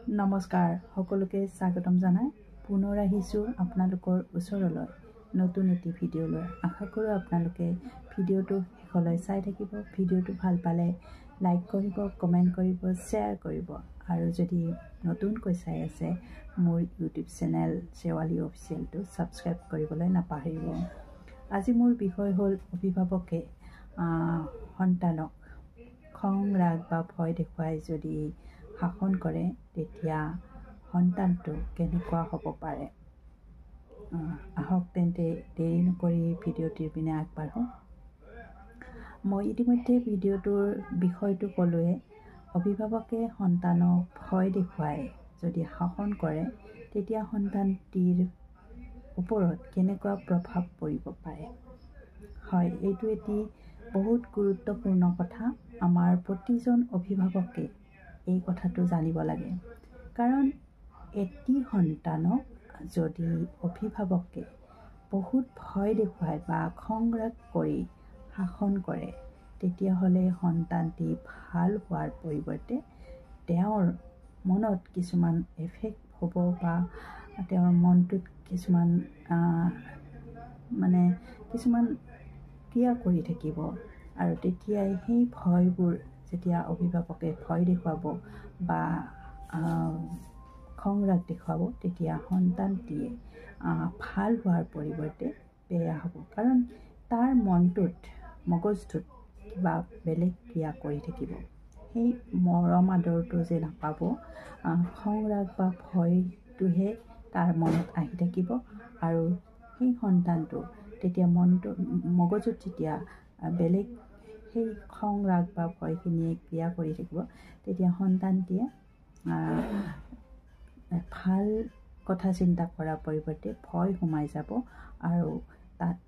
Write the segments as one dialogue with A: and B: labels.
A: নমস্কাৰ সকলোকে স্বাগতম জনাই পুনৰ আহিছোঁ আপোনালোকৰ ওচৰলৈ নতুন এটি ভিডিঅ' লৈ আশা কৰোঁ আপোনালোকে ভিডিঅ'টো শেষলৈ চাই থাকিব ভিডিঅ'টো ভাল পালে লাইক কৰিব কমেন্ট কৰিব শ্বেয়াৰ কৰিব আৰু যদি নতুনকৈ চাই আছে মোৰ ইউটিউব চেনেল শেৱালী অফিচিয়েলটো সাবস্ক্ৰাইব কৰিবলৈ নাপাহৰিব আজি মোৰ বিষয় হ'ল অভিভাৱকে সন্তানক খং ৰাগ বা ভয় দেখুৱাই যদি শাসন কৰে তেতিয়া সন্তানটো কেনেকুৱা হ'ব পাৰে আহক তেন্তে দেৰি নকৰি ভিডিঅ'টিৰ পিনে আগবাঢ়ো মই ইতিমধ্যে ভিডিঅ'টোৰ বিষয়টো ক'লোৱে অভিভাৱকে সন্তানক ভয় দেখুৱাই যদি শাসন কৰে তেতিয়া সন্তানটিৰ ওপৰত কেনেকুৱা প্ৰভাৱ পৰিব পাৰে হয় এইটো এটি বহুত গুৰুত্বপূৰ্ণ কথা আমাৰ প্ৰতিজন অভিভাৱকে এই কথাটো জানিব লাগে কাৰণ এটি সন্তানক যদি অভিভাৱকে বহুত ভয় দেখুৱায় বা খং ৰাগ কৰি শাসন কৰে তেতিয়া হলে সন্তানটি ভাল হোৱাৰ পৰিৱৰ্তে তেওঁৰ মনত কিছুমান এফেক্ট হ'ব বা তেওঁৰ মনটোত কিছুমান ক্ৰিয়া কৰি থাকিব আৰু তেতিয়াই সেই ভয়বোৰ যেতিয়া অভিভাৱকে ভয় দেখুৱাব বা খং ৰাগ দেখুৱাব তেতিয়া সন্তানটিয়ে ভাল হোৱাৰ পৰিৱৰ্তে বেয়া হ'ব কাৰণ তাৰ মনটোত মগজটোত কিবা বেলেগ ক্ৰিয়া কৰি থাকিব সেই মৰম আদৰটো যে নাপাব খং ৰাগ বা ভয়টোহে তাৰ মনত আহি থাকিব আৰু সেই সন্তানটো তেতিয়া মনটো মগজুত যেতিয়া বেলেগ সেই খং ৰাগ বা ভয়খিনিয়ে ক্ৰিয়া কৰি থাকিব তেতিয়া সন্তানটিয়ে ভাল কথা চিন্তা কৰাৰ পৰিৱৰ্তে ভয় সোমাই যাব আৰু তাত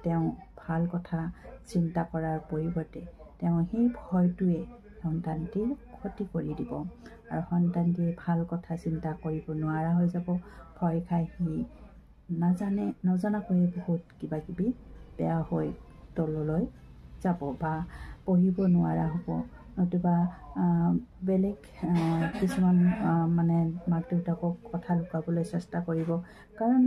A: তেওঁ ভাল কথা চিন্তা কৰাৰ পৰিৱৰ্তে তেওঁ সেই ভয়টোৱে সন্তানটিৰ ক্ষতি কৰি দিব আৰু সন্তানটিয়ে ভাল কথা চিন্তা কৰিব নোৱাৰা হৈ যাব ভয় খাই সি নজনাকৈয়ে বহুত কিবা কিবি বেয়া হৈ তললৈ যাব বা পঢ়িব নোৱাৰা হ'ব নতুবা বেলেগ কিছুমান মাক দেউতাকক কথা লুকাবলৈ চেষ্টা কৰিব কাৰণ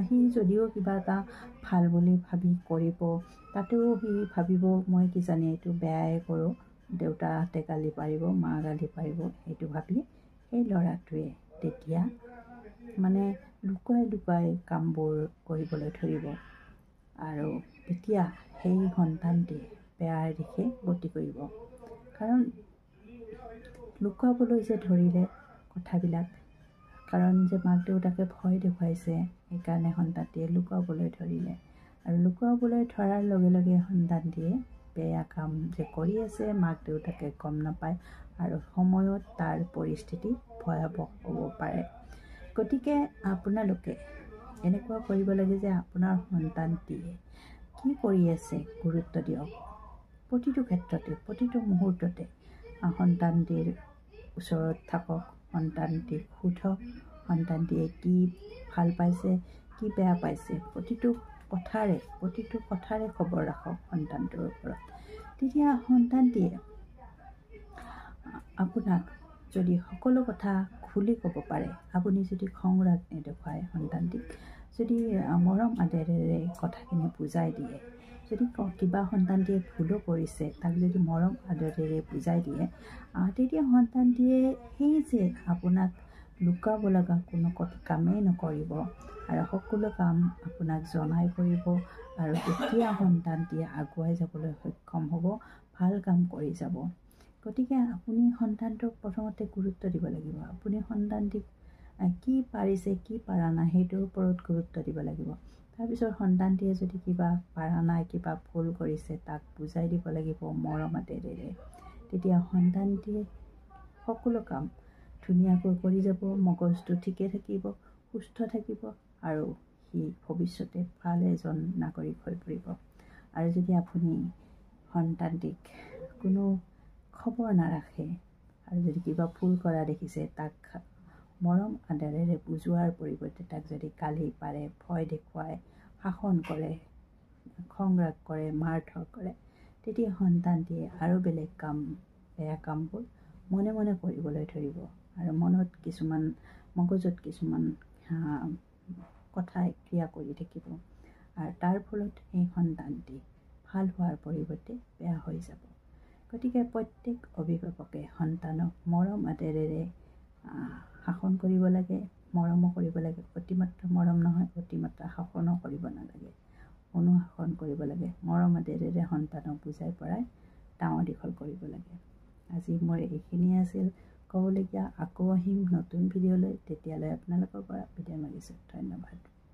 A: সি যদিও কিবা এটা ভাল বুলি ভাবি কৰিব তাতেও সি ভাবিব মই কি জানি এইটো বেয়াই কৰোঁ দেউতাহঁতে গালি পাৰিব মা গালি পাৰিব সেইটো ভাবি সেই ল'ৰাটোৱে তেতিয়া লুকুৱাই কামবোৰ কৰিবলৈ ধৰিব আৰু তেতিয়া সেই সন্তানটিয়ে বেয়াৰ দিশে গতি কৰিব কাৰণ লুকুৱাবলৈ যে ধৰিলে কথাবিলাক কাৰণ যে মাক দেউতাকে ভয় দেখুৱাইছে সেইকাৰণে সন্তানটিয়ে লুকুৱাবলৈ ধৰিলে আৰু লুকুৱাবলৈ ধৰাৰ লগে লগে সন্তানটিয়ে বেয়া কাম যে কৰি আছে মাক দেউতাকে গম নাপায় আৰু সময়ত তাৰ পৰিস্থিতি ভয়াৱহ হ'ব পাৰে গতিকে আপোনালোকে এনেকুৱা কৰিব লাগে যে আপোনাৰ সন্তানটিয়ে কি কৰি আছে গুৰুত্ব দিয়ক প্ৰতিটো ক্ষেত্ৰতে প্ৰতিটো মুহূৰ্ততে সন্তানটিৰ ওচৰত থাকক সন্তানটিক সোধক সন্তানটিয়ে কি ভাল পাইছে কি বেয়া পাইছে প্ৰতিটো কথাৰে খবৰ ৰাখক সন্তানটোৰ ওপৰত তেতিয়া সন্তানটিয়ে আপোনাক যদি সকলো কথা খুলি ক'ব পাৰে আপুনি যদি খং ৰাগ নেদেখুৱায় সন্তানটিক যদি মৰম আদৰেৰে কথাখিনি বুজাই দিয়ে যদি কিবা সন্তানটিয়ে ভুলো কৰিছে তাক যদি মৰম আদৰেৰে বুজাই দিয়ে তেতিয়া সন্তানটিয়ে সেই যে আপোনাক লুকাব লগা কোনো কামেই নকৰিব আৰু সকলো কাম আপোনাক জনাই কৰিব আৰু তেতিয়া সন্তানটিয়ে আগুৱাই যাবলৈ সক্ষম হ'ব ভাল কাম কৰি যাব গতিকে আপুনি সন্তানটোক প্ৰথমতে গুৰুত্ব দিব লাগিব আপুনি সন্তানটিক কি পাৰিছে কি পাৰা নাই সেইটোৰ ওপৰত গুৰুত্ব দিব লাগিব তাৰপিছত সন্তানটিয়ে যদি কিবা পাৰা নাই কিবা ভুল কৰিছে তাক বুজাই দিব লাগিব মৰম আদৰেৰে তেতিয়া সন্তানটিয়ে সকলো কাম ধুনীয়াকৈ কৰি যাব মগজটো ঠিকে থাকিব সুস্থ থাকিব আৰু সি ভৱিষ্যতে ভাল এজন নাগৰিক হৈ পৰিব আৰু যদি আপুনি সন্তানটিক কোনো খবৰ নাৰাখে আৰু যদি কিবা ভুল কৰা দেখিছে তাক মৰম আদৰেৰে বুজোৱাৰ পৰিৱৰ্তে তাক যদি গালি পাৰে ভয় দেখুৱায় শাসন কৰে খং ৰাগ কৰে মাৰধৰ কৰে তেতিয়া সন্তানটিয়ে আৰু বেলেগ কাম বেয়া কামবোৰ মনে মনে কৰিবলৈ ধৰিব আৰু মগজুত কিছুমান কথাই ক্ৰিয়া কৰি থাকিব আৰু তাৰ ফলত এই সন্তানটি ভাল হোৱাৰ পৰিৱৰ্তে বেয়া হৈ যাব। গতিকে প্ৰত্যেক অভিভাৱকে সন্তানক মৰম আদৰেৰে শাসন কৰিব লাগে, মৰমো কৰিব লাগে। অতিমাত্ৰা মৰম নহয়, অতিমাত্ৰা শাসনো কৰিব নালাগে, অনুশাসন কৰিব লাগে। মৰম আদৰেৰে সন্তানক বুজাই পৰাই ডাঙৰ দীঘল কৰিব লাগে। আজি মোৰ এইখিনিয়ে আছিল ক'বলগীয়া। আকৌ আহিম নতুন ভিডিঅ'লৈ, তেতিয়ালৈ আপোনালোকৰ পৰা বিদায় মাগিছোঁ। ধন্যবাদ।